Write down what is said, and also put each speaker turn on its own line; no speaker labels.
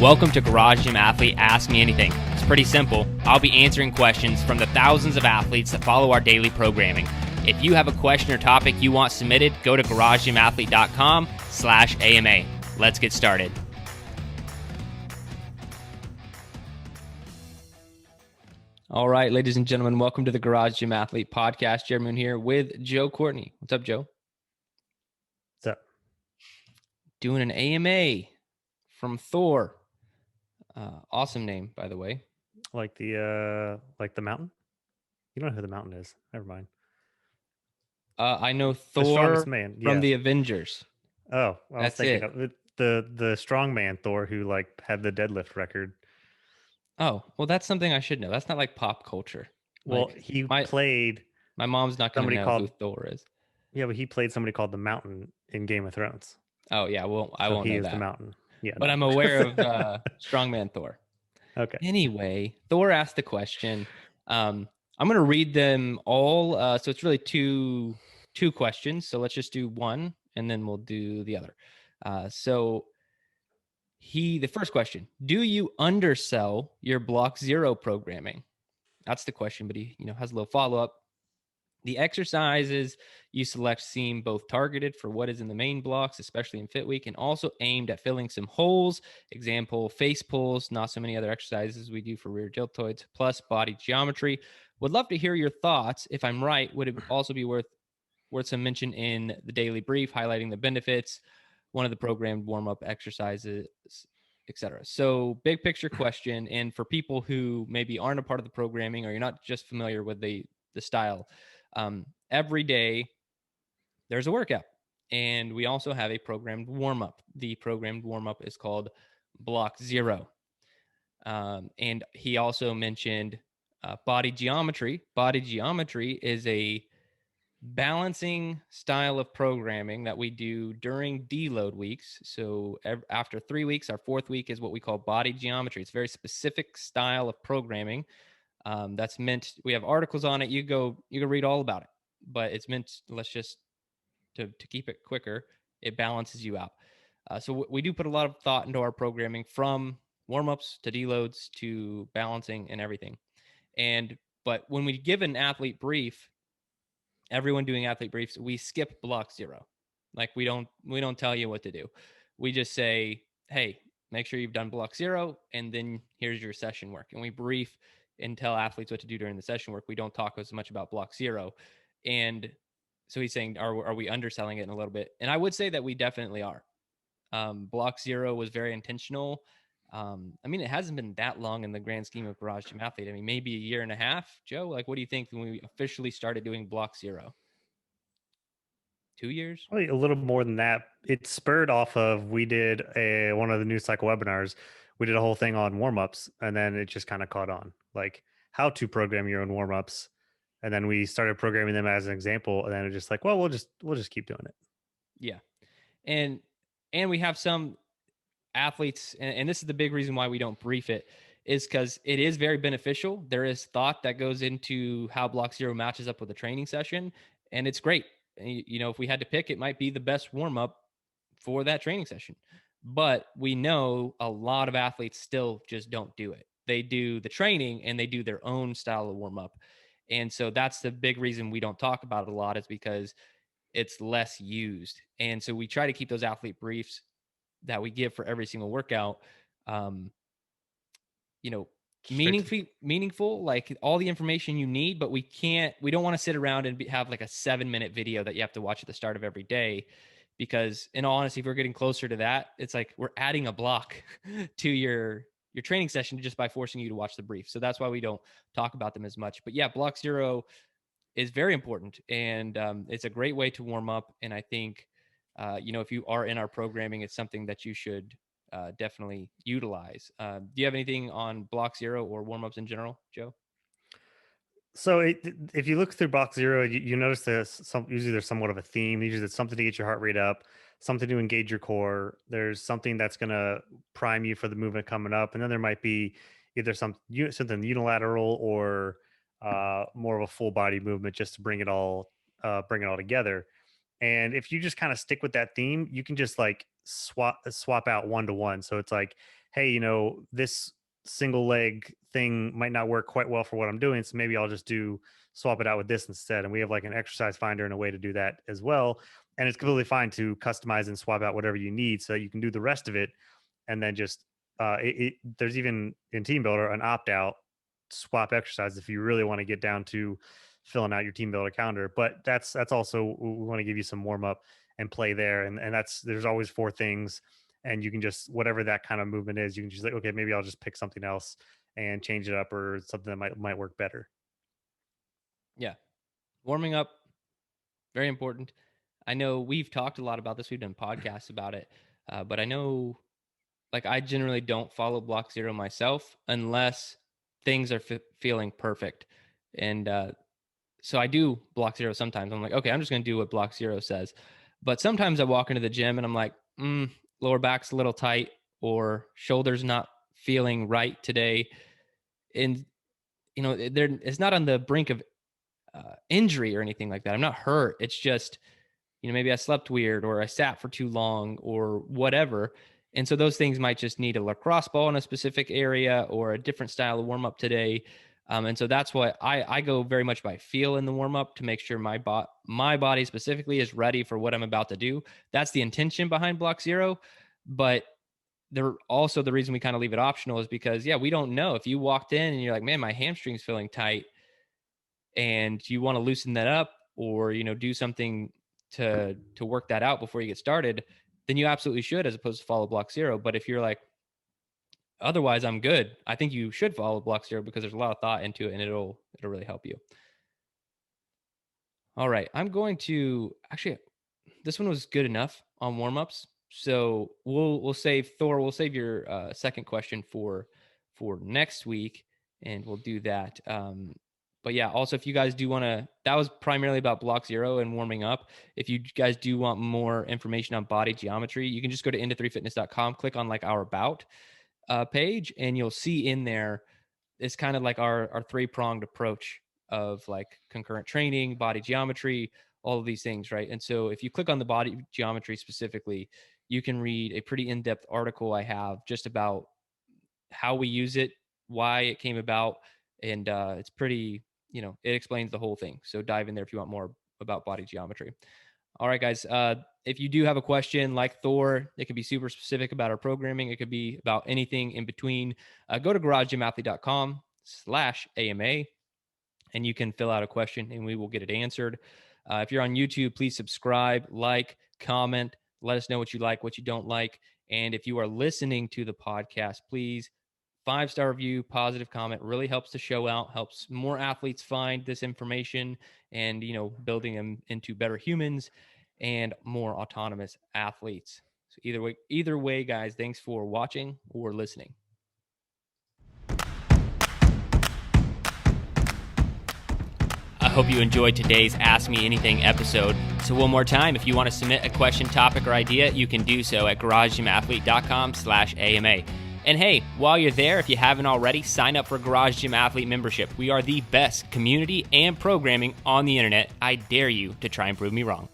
Welcome to Garage Gym Athlete Ask Me Anything. It's pretty simple. I'll be answering questions from the thousands of athletes that follow our daily programming. If you have a question or topic you want submitted, go to garagegymathlete.com/AMA. Let's get started. All right, ladies and gentlemen, welcome to the Garage Gym Athlete Podcast. Jerred here with Joe Courtney. What's up, Joe?
What's up?
Doing an AMA from Thor. Awesome name, by the way.
Like the mountain? You don't know who the mountain is. Never mind.
I know
The
Thor
strongest man.
from
Yeah.
the Avengers.
Oh, I was
That's
thinking
it.
of the strong man Thor who had the deadlift record.
Oh, well, that's something I should know. That's not like pop culture.
Well,
Like
he
my
played
mom's not going to
somebody
know who
called
Thor is.
but he played somebody called the Mountain in Game of Thrones.
Oh yeah, well, I
So
won't
he
know
is the
that.
mountain. Yeah,
But
no.
I'm aware of Strongman Thor.
Okay.
Anyway, Thor asked the question. I'm going to read them all. So it's really two questions. So let's just do one, and then we'll do the other. The first question: do you undersell your Block Zero programming? That's the question. But he, has a little follow up. The exercises you select seem both targeted for what is in the main blocks, especially in Fit Week, and also aimed at filling some holes. Example, face pulls, not so many other exercises we do for rear deltoids, plus body geometry. Would love to hear your thoughts. If I'm right, would it also be worth some mention in the daily brief, highlighting the benefits, one of the programmed warm-up exercises, etc. So big picture question. And for people who maybe aren't a part of the programming, or you're not just familiar with the style, every day there's a workout, and we also have a programmed warm-up. The programmed warm-up is called Block Zero. And he also mentioned body geometry. Body geometry is a balancing style of programming that we do during deload weeks. So after 3 weeks, our fourth week is what we call body geometry. It's a very specific style of programming that's meant. We have articles on it. You can read all about it, but it's meant. Let's just to keep it quicker. It balances you out. So we do put a lot of thought into our programming, from warm-ups to deloads to balancing and everything. But when we give an athlete brief, everyone doing athlete briefs, we skip Block Zero. Like we don't tell you what to do. We just say, hey, make sure you've done Block Zero, and then here's your session work. And we brief and tell athletes what to do during the session work. We don't talk as much about Block Zero. And so he's saying, are we underselling it in a little bit? And I would say that we definitely are. Block Zero was very intentional. It hasn't been that long in the grand scheme of Garage Gym Athlete. Maybe a year and a half. Joe, like, what do you think when we officially started doing Block Zero? 2 years?
Probably a little more than that. It spurred off of, we did one of the news cycle webinars. We did a whole thing on warm-ups, and then it just kind of caught on, like how to program your own warm-ups. And then we started programming them as an example, and then it just we'll just keep doing it.
Yeah. And we have some athletes, and this is the big reason why we don't brief it, is because it is very beneficial. There is thought that goes into how Block Zero matches up with a training session, and it's great. If we had to pick, it might be the best warm-up for that training session. But we know a lot of athletes still just don't do it. They do the training and they do their own style of warm-up. And so that's the big reason we don't talk about it a lot, is because it's less used. And so we try to keep those athlete briefs that we give for every single workout, meaningful, like all the information you need. But we don't want to sit around and have like a 7-minute video that you have to watch at the start of every day, because in all honesty, if we're getting closer to that, it's like we're adding a block to your training session just by forcing you to watch the brief. So that's why we don't talk about them as much. But yeah, Block Zero is very important, and it's a great way to warm up. And I think if you are in our programming, it's something that you should definitely utilize. Do you have anything on Block Zero or warm-ups in general, Joe?
So if you look through Block Zero, you notice usually there's somewhat of a theme. Usually there's something to get your heart rate up, something to engage your core. There's something that's going to prime you for the movement coming up. And then there might be either something unilateral or more of a full body movement, just to bring it all together. And if you just kind of stick with that theme, you can just like swap out one to one. So it's like, hey, this single leg thing might not work quite well for what I'm doing. So maybe I'll just swap it out with this instead. And we have like an exercise finder and a way to do that as well. And it's completely fine to customize and swap out whatever you need so that you can do the rest of it. And then just, there's even in Team Builder an opt out swap exercise if you really want to get down to filling out your Team Builder calendar. But that's also, we want to give you some warm up and play there. And there's always four things, and you can just, whatever that kind of movement is, you can just like, okay, maybe I'll just pick something else and change it up, or something that might work better.
Yeah. Warming up, very important. I know we've talked a lot about this. We've done podcasts about it. But I know, like, I generally don't follow block zero myself unless things are feeling perfect. And so I do block zero sometimes. I'm like, okay, I'm just going to do what block zero says. But sometimes I walk into the gym and I'm like, lower back's a little tight, or shoulder's not feeling right today. And, it's not on the brink of injury or anything like that. I'm not hurt. It's just, maybe I slept weird, or I sat for too long, or whatever. And so those things might just need a lacrosse ball in a specific area, or a different style of warm up today. And so that's why I go very much by feel in the warm up, to make sure my body specifically is ready for what I'm about to do. That's the intention behind block zero. But also the reason we kind of leave it optional is because, yeah, we don't know. If you walked in and you're like, man, my hamstring's feeling tight, and you want to loosen that up, or do something to work that out before you get started, then you absolutely should, as opposed to follow block zero. But if you're like, otherwise I'm good, I think you should follow block zero, because there's a lot of thought into it, and it'll really help you. All right, I'm going to actually, this one was good enough on warm-ups, so we'll save your second question for next week, and we'll do that. But yeah, also, if you guys do want to, that was primarily about block zero and warming up. If you guys do want more information on body geometry, you can just go to into3fitness.com, click on like our about page, and you'll see in there, it's kind of like our three-pronged approach of like concurrent training, body geometry, all of these things, right? And so if you click on the body geometry specifically, you can read a pretty in-depth article I have just about how we use it, why it came about, and it's pretty, it explains the whole thing. So dive in there if you want more about body geometry. All right, guys. If you do have a question like Thor, it could be super specific about our programming. It could be about anything in between. Go to garagegymathlete.com/AMA, and you can fill out a question and we will get it answered. If you're on YouTube, please subscribe, like, comment, let us know what you like, what you don't like. And if you are listening to the podcast, please 5-star review, positive comment, really helps the show out, helps more athletes find this information, and, building them into better humans and more autonomous athletes. So either way, guys, thanks for watching or listening. I hope you enjoyed today's Ask Me Anything episode. So one more time, if you want to submit a question, topic, or idea, you can do so at garagegymathlete.com/AMA. And hey, while you're there, if you haven't already, sign up for Garage Gym Athlete membership. We are the best community and programming on the internet. I dare you to try and prove me wrong.